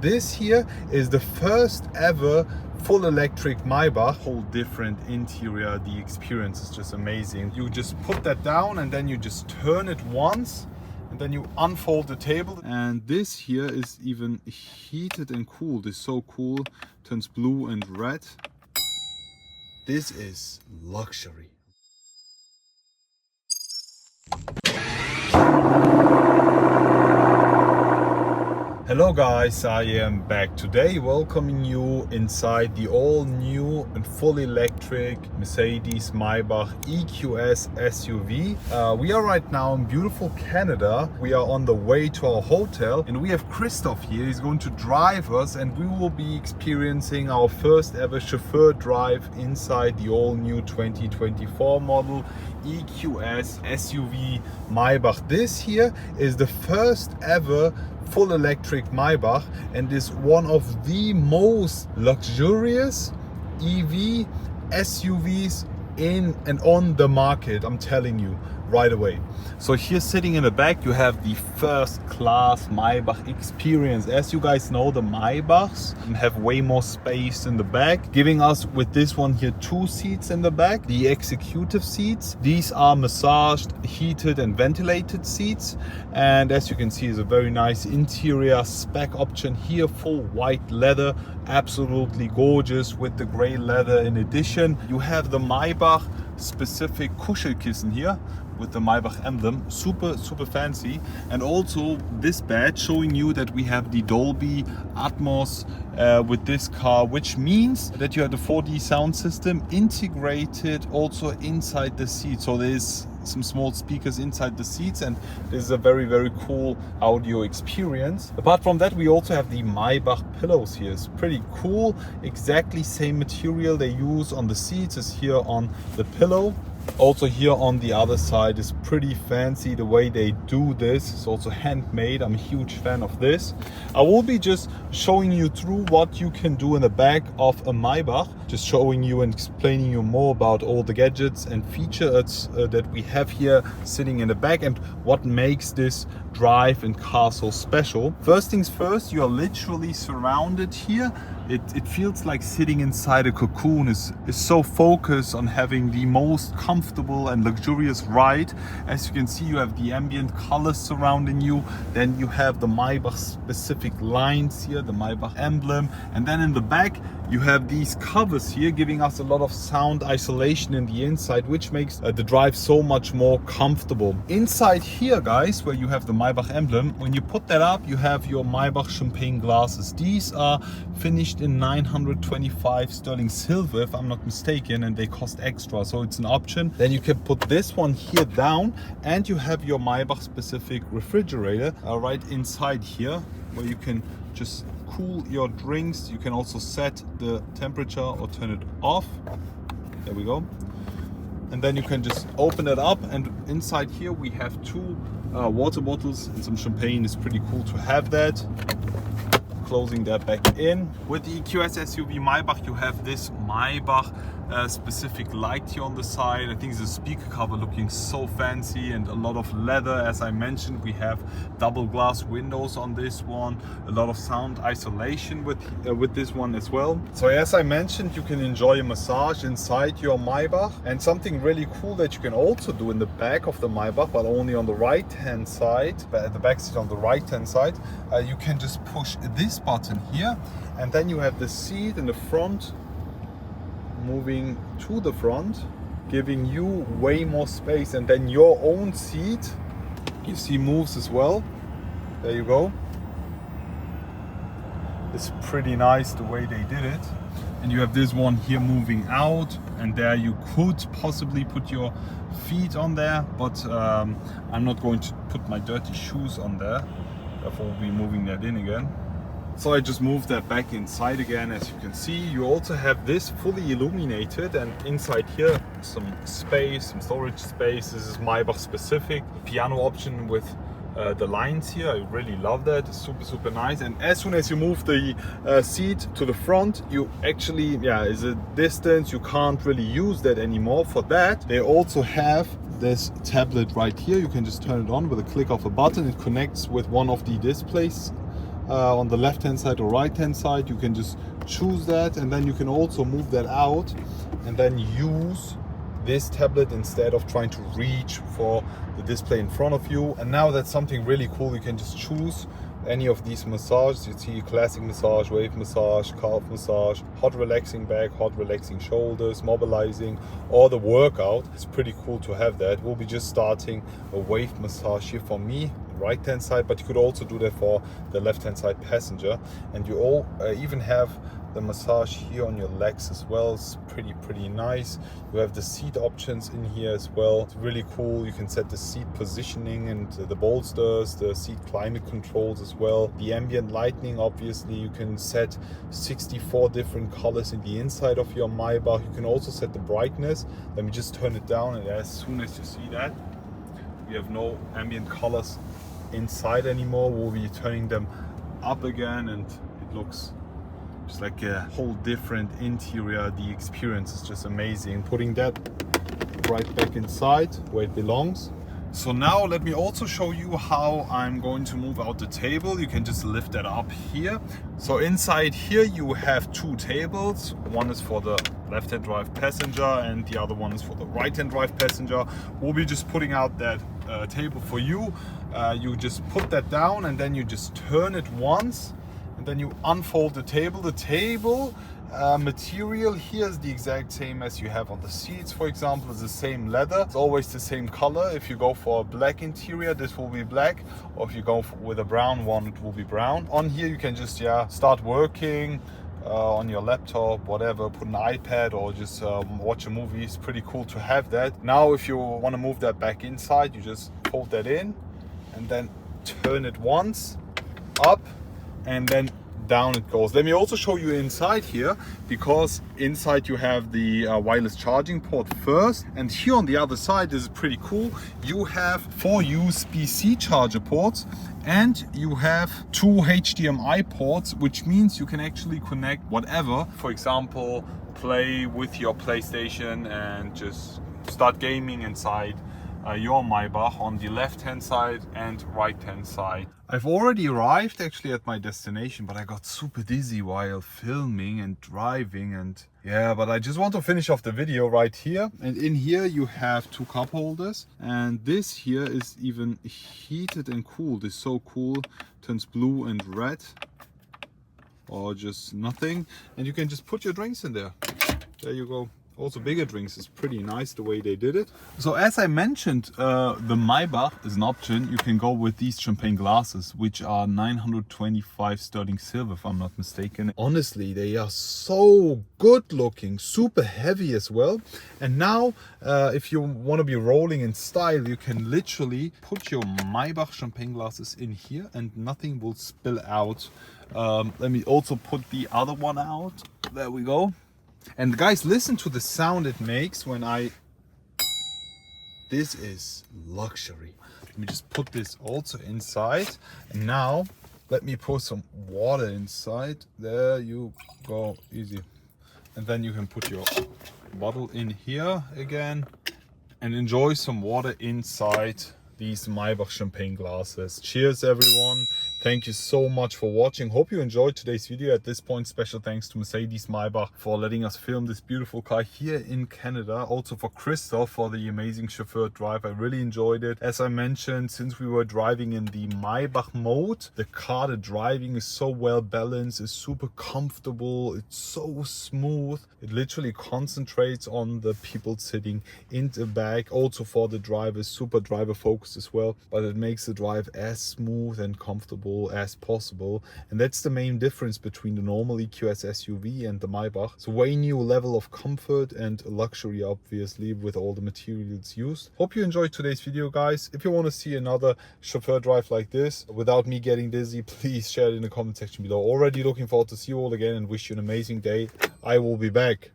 This here is the first ever full electric Maybach. Whole different interior. The experience is just amazing. You just put that down and then you just turn it once and then you unfold the table. And this here is even heated and cooled. It's so cool. Turns blue and red. This is luxury. Hello guys, I am back today welcoming you inside the all new and fully electric Mercedes-Maybach EQS SUV. We are right now in beautiful Canada. We are on the way to our hotel and we have Christoph here. He's going to drive us and we will be experiencing our first ever Chauffeur drive inside the all new 2024 model EQS SUV Maybach. This here is the first ever full electric Maybach and is one of the most luxurious EV SUVs in and on the market, I'm telling you right away. So here sitting in the back you have the first class Maybach experience. As you guys know, the Maybachs have way more space in the back, giving us with this one here 2 seats in the back, the executive seats. These are massaged, heated and ventilated seats, and as you can see is a very nice interior spec option here. Full white leather, absolutely gorgeous with the gray leather. In addition, you have the Maybach specific Kuschelkissen here with the Maybach emblem, super fancy. And also this badge showing you that we have the Dolby Atmos with this car, which means that you have the 4D sound system integrated also inside the seat. So there's some small speakers inside the seats and this is a very cool audio experience. Apart from that, we also have the Maybach pillows here. It's pretty cool. Exactly same material they use on the seats as here on the pillow. Also here on the other side is pretty fancy the way they do this. It's also handmade. I'm a huge fan of this. I will be just showing you through what you can do in the back of a Maybach, just showing you and explaining you more about all the gadgets and features that we have here sitting in the back and what makes this drive and car so special. First things first, you are literally surrounded here. It feels like sitting inside a cocoon. Is so focused on having the most comfortable and luxurious ride. As you can see, you have the ambient colors surrounding you. Then you have the Maybach specific lines here, the Maybach emblem. And then in the back, you have these covers here giving us a lot of sound isolation in the inside, which makes the drive so much more comfortable. Inside here, guys, where you have the Maybach emblem, when you put that up, you have your Maybach champagne glasses. These are finished in 925 sterling silver, if I'm not mistaken, and they cost extra, so it's an option. Then you can put this one here down and you have your Maybach specific refrigerator right inside here, where you can just cool your drinks. You can also set the temperature or turn it off. There we go. And then you can just open it up, and inside here we have 2 water bottles and some champagne. It's pretty cool to have that. Closing that back in. With the EQS SUV Maybach, you have this Maybach specific light here on the side. I think it's a speaker cover looking so fancy and a lot of leather. As I mentioned, we have double glass windows on this one, a lot of sound isolation with this one as well. So as I mentioned, you can enjoy a massage inside your Maybach, and something really cool that you can also do in the back of the Maybach, but only on the right hand side, the back seat on the right hand side, you can just push this button here and then you have the seat in the front moving to the front, giving you way more space, and then your own seat you see moves as well. There you go. It's pretty nice the way they did it. And you have this one here moving out, and there you could possibly put your feet on there, but I'm not going to put my dirty shoes on there, therefore we'll be moving that in again. So I just moved that back inside again. As you can see, you also have this fully illuminated, and inside here some space, some storage space. This is Maybach specific piano option with the lines here. I really love that. It's super nice. And as soon as you move the seat to the front, you actually, is a distance, you can't really use that anymore. For that, they also have this tablet right here. You can just turn it on with a click of a button. It connects with one of the displays on the left hand side or right hand side. You can just choose that, and then you can also move that out and then use this tablet instead of trying to reach for the display in front of you. And now that's something really cool. You can just choose any of these massages. You see classic massage, wave massage, calf massage, hot relaxing back, hot relaxing shoulders, mobilizing, or the workout. It's pretty cool to have that. We'll be just starting a wave massage here for me, right hand side, but you could also do that for the left hand side passenger. And you all even have the massage here on your legs as well. It's pretty nice. You have the seat options in here as well. It's really cool. You can set the seat positioning and the bolsters, the seat climate controls as well. The ambient lighting, obviously, you can set 64 different colors in the inside of your Maybach. You can also set the brightness. Let me just turn it down, and as soon as you see that, we have no ambient colors inside anymore. We'll be turning them up again, and it looks just like a whole different interior. The experience is just amazing. Putting that right back inside where it belongs. So now let me also show you how I'm going to move out the table. You can just lift that up here. So inside here you have two tables. One is for the left-hand drive passenger and the other one is for the right-hand drive passenger. We'll be just putting out that table for you. You just put that down and then you just turn it once. And then you unfold the table. The table material here is the exact same as you have on the seats, for example. It's the same leather. It's always the same color. If you go for a black interior, this will be black. Or if you go with a brown one, it will be brown. On here you can just start working on your laptop, whatever, put an iPad or just watch a movie. It's pretty cool to have that. Now if you want to move that back inside, you just fold that in and then turn it once up, and then down it goes. Let me also show you inside here, because inside you have the wireless charging port first, and here on the other side, this is pretty cool, you have 4 USB-C charger ports and you have 2 HDMI ports, which means you can actually connect whatever. For example, play with your PlayStation and just start gaming inside your Maybach on the left hand side and right hand side. I've already arrived actually at my destination, but I got super dizzy while filming and driving, and but I just want to finish off the video right here. And in here you have 2 cup holders, and this here is even heated and cooled. It's so cool, turns blue and red or just nothing, and you can just put your drinks in there. There you go. Also bigger drinks is pretty nice the way they did it. So as I mentioned, the Maybach is an option. You can go with these champagne glasses, which are 925 sterling silver if I'm not mistaken. Honestly, they are so good looking, super heavy as well. And now if you want to be rolling in style, you can literally put your Maybach champagne glasses in here and nothing will spill out. Let me also put the other one out. There we go. And guys, listen to the sound it makes when this is luxury. Let me just put this also inside. And now let me pour some water inside. There you go, easy. And then you can put your bottle in here again and enjoy some water inside these Maybach champagne glasses. Cheers everyone. Thank you so much for watching. Hope you enjoyed today's video. At this point, special thanks to Mercedes-Maybach for letting us film this beautiful car here in Canada. Also for Christoph for the amazing Chaffeured Drive. I really enjoyed it. As I mentioned, since we were driving in the Maybach mode, the car, the driving is so well balanced, it's super comfortable, it's so smooth. It literally concentrates on the people sitting in the back. Also for the driver, super driver focused as well, but it makes the drive as smooth and comfortable as possible. And that's the main difference between the normal EQS SUV and the Maybach. It's a way new level of comfort and luxury, obviously, with all the materials used. Hope you enjoyed today's video, guys. If you want to see another Chauffeur Drive like this without me getting dizzy, please share it in the comment section below. Already looking forward to see you all again and wish you an amazing day. I will be back.